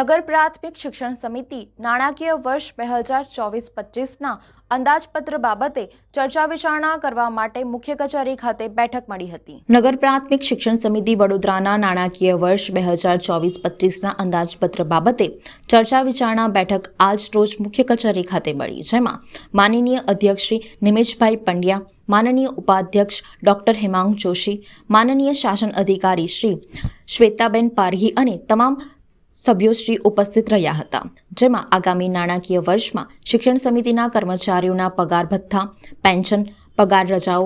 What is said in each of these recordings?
નગર પ્રાથમિક શિક્ષણ સમિતિ નાણાકીય વર્ષ 2024-25ના અંદાજપત્ર બાબતે ચર્ચા વિચારણા કરવા માટે મુખ્ય કચેરી ખાતે બેઠક મળી હતી। નગર પ્રાથમિક શિક્ષણ સમિતિ વડોદરાના નાણાકીય વર્ષ 2024-25ના અંદાજપત્ર બાબતે ચર્ચા વિચારણા બેઠક આજ રોજ મુખ્ય કચેરી ખાતે મળી, જેમાં માનનીય અધ્યક્ષ શ્રી નિમેશભાઈ પંડ્યા, માનનીય ઉપાધ્યક્ષ ડોક્ટર હેમાંગ જોશી, માનનીય શાસન અધિકારી શ્રી શ્વેતાબેન પારઘી અને તમામ સભ્યોશ્રી ઉપસ્થિત રહ્યા હતા, જેમાં આગામી નાણાકીય વર્ષમાં શિક્ષણ સમિતિના કર્મચારીઓના પગાર ભથ્થા, પેન્શન, પગાર રજાઓ,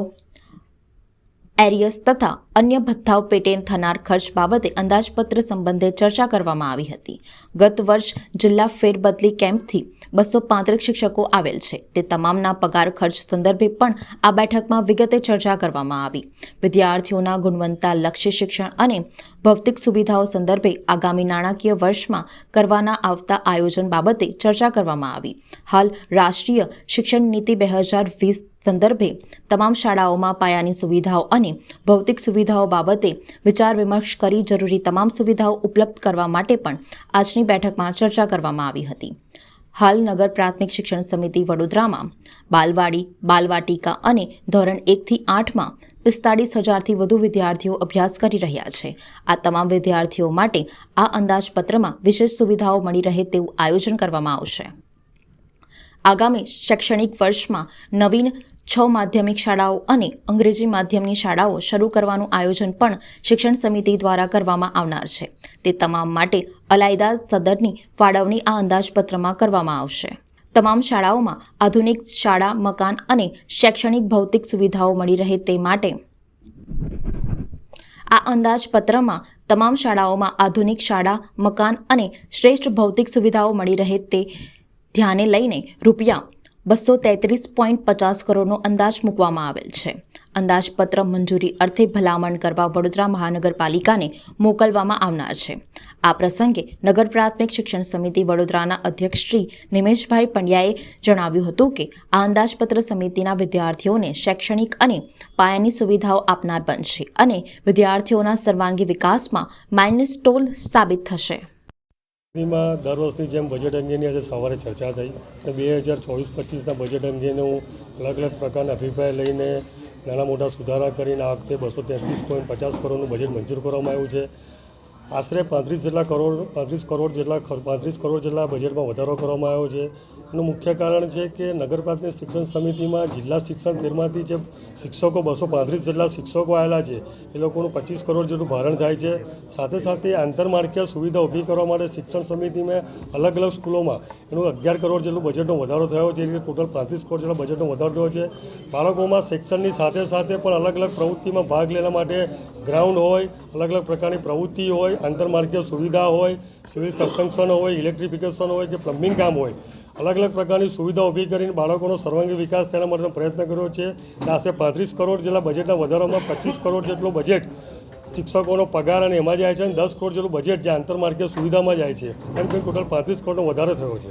એરિયસ તથા અન્ય ભથ્થાઓ પેટે થનાર ખર્ચ બાબતે અંદાજપત્ર સંબંધે ચર્ચા કરવામાં આવી હતી। ગત વર્ષ જિલ્લા ફેરબદલી કેમ્પથી 235 શિક્ષકો આવેલ છે, તે તમામના પગાર ખર્ચ સંદર્ભે પણ આ બેઠકમાં વિગતે ચર્ચા કરવામાં આવી। વિદ્યાર્થીઓના ગુણવત્તાલક્ષી શિક્ષણ અને ભૌતિક સુવિધાઓ સંદર્ભે આગામી નાણાકીય વર્ષમાં કરવાના આવતા આયોજન બાબતે ચર્ચા કરવામાં આવી। હાલ રાષ્ટ્રીય શિક્ષણ નીતિ 2020 સંદર્ભે તમામ શાળાઓમાં પાયાની સુવિધાઓ અને ભૌતિક સુવિધાઓ બાબતે વિચાર વિમર્શ કરી જરૂરી તમામ સુવિધાઓ ઉપલબ્ધ કરવા માટે પણ આજની બેઠકમાં ચર્ચા કરવામાં આવી હતી। હાલ નગર પ્રાથમિક શિક્ષણ સમિતિ વડોદરામાં બાલવાડી, બાલવાટિકા અને ધોરણ 1 થી 8માં 45,000થી વધુ વિદ્યાર્થીઓ અભ્યાસ કરી રહ્યા છે। આ તમામ વિદ્યાર્થીઓ માટે આ અંદાજપત્રમાં વિશેષ સુવિધાઓ મળી રહે તેવું આયોજન કરવામાં આવશે। આગામી શૈક્ષણિક વર્ષમાં નવીન 6 માધ્યમિક શાળાઓ અને અંગ્રેજી માધ્યમની શાળાઓ શરૂ કરવાનું આયોજન પણ શિક્ષણ સમિતિ દ્વારા કરવામાં આવનાર છે। તે તમામ માટે અલાયદા સદરની ફાળવણી આ અંદાજપત્રમાં કરવામાં આવશે। તમામ શાળાઓમાં આધુનિક શાળા મકાન અને શૈક્ષણિક ભૌતિક સુવિધાઓ મળી રહે તે માટે આ અંદાજપત્રમાં તમામ શાળાઓમાં આધુનિક શાળા મકાન અને શ્રેષ્ઠ ભૌતિક સુવિધાઓ મળી રહે તે ધ્યાને લઈને ₹233.50 કરોડનો અંદાજ મૂકવામાં આવેલ છે। અંદાજપત્ર મંજૂરી અર્થે ભલામણ કરવા વડોદરા મહાનગરપાલિકાને મોકલવામાં આવનાર છે। આ પ્રસંગે નગર પ્રાથમિક શિક્ષણ સમિતિ વડોદરાના અધ્યક્ષ શ્રી નિમેશભાઈ પંડ્યાએ જણાવ્યું હતું કે આ અંદાજપત્ર સમિતિના વિદ્યાર્થીઓને શૈક્ષણિક અને પાયાની સુવિધાઓ આપનાર બનશે અને વિદ્યાર્થીઓના સર્વાંગી વિકાસમાં માઇલસ્ટોન સાબિત થશે। દર વર્ષની જેમ બજેટ અંગેની આજે સવારે ચર્ચા થઈ અને 2024-25ના બજેટ અંગેનું અલગ અલગ પ્રકારના અભિપ્રાય લઈને નાના મોટા સુધારા કરીને આ વખતે 233.50 કરોડનું બજેટ મંજૂર કરવામાં આવ્યું છે। આશરે 35 કરોડ જેટલા બજેટમાં વધારો કરવામાં આવ્યો છે। એનું મુખ્ય કારણ છે કે નગર પ્રાથમિક શિક્ષણ સમિતિમાં જિલ્લા શિક્ષણ ફેરમાંથી જે શિક્ષકો 235 જેટલા શિક્ષકો આવેલા છે એ લોકોનું 25 કરોડ જેટલું ભારણ થાય છે। સાથે સાથે આંતરમાળખાકીય સુવિધા ઊભી કરવા માટે શિક્ષણ સમિતિમાં અલગ અલગ સ્કૂલોમાં એનું 11 કરોડ જેટલું બજેટનો વધારો થયો છે। એ રીતે ટોટલ 35 કરોડ જેટલા બજેટનો વધારો થયો છે। બાળકોમાં શિક્ષણની સાથે સાથે પણ અલગ અલગ પ્રવૃત્તિમાં ભાગ લેવા માટે ગ્રાઉન્ડ હોય, અલગ અલગ પ્રકારની પ્રવૃત્તિ હોય, આંતરમાળખાકીય સુવિધા હોય, સિવિલ કન્સ્ટ્રક્શન હોય, ઇલેક્ટ્રિફિકેશન હોય કે પ્લમ્બિંગ કામ હોય, અલગ અલગ પ્રકારની સુવિધા ઊભી કરીને બાળકોનો સર્વાંગી વિકાસ તેના માટેનો પ્રયત્ન કર્યો છે। આશરે 35 કરોડ જેટલા બજેટના વધારામાં 25 કરોડ જેટલો બજેટ શિક્ષકોનો પગાર અને એમાં જાય છે અને 10 કરોડ જેટલું બજેટ જે આંતરમાળખાકીય સુવિધામાં જાય છે, એમ કરીને ટોટલ 35 કરોડનો વધારો થયો છે।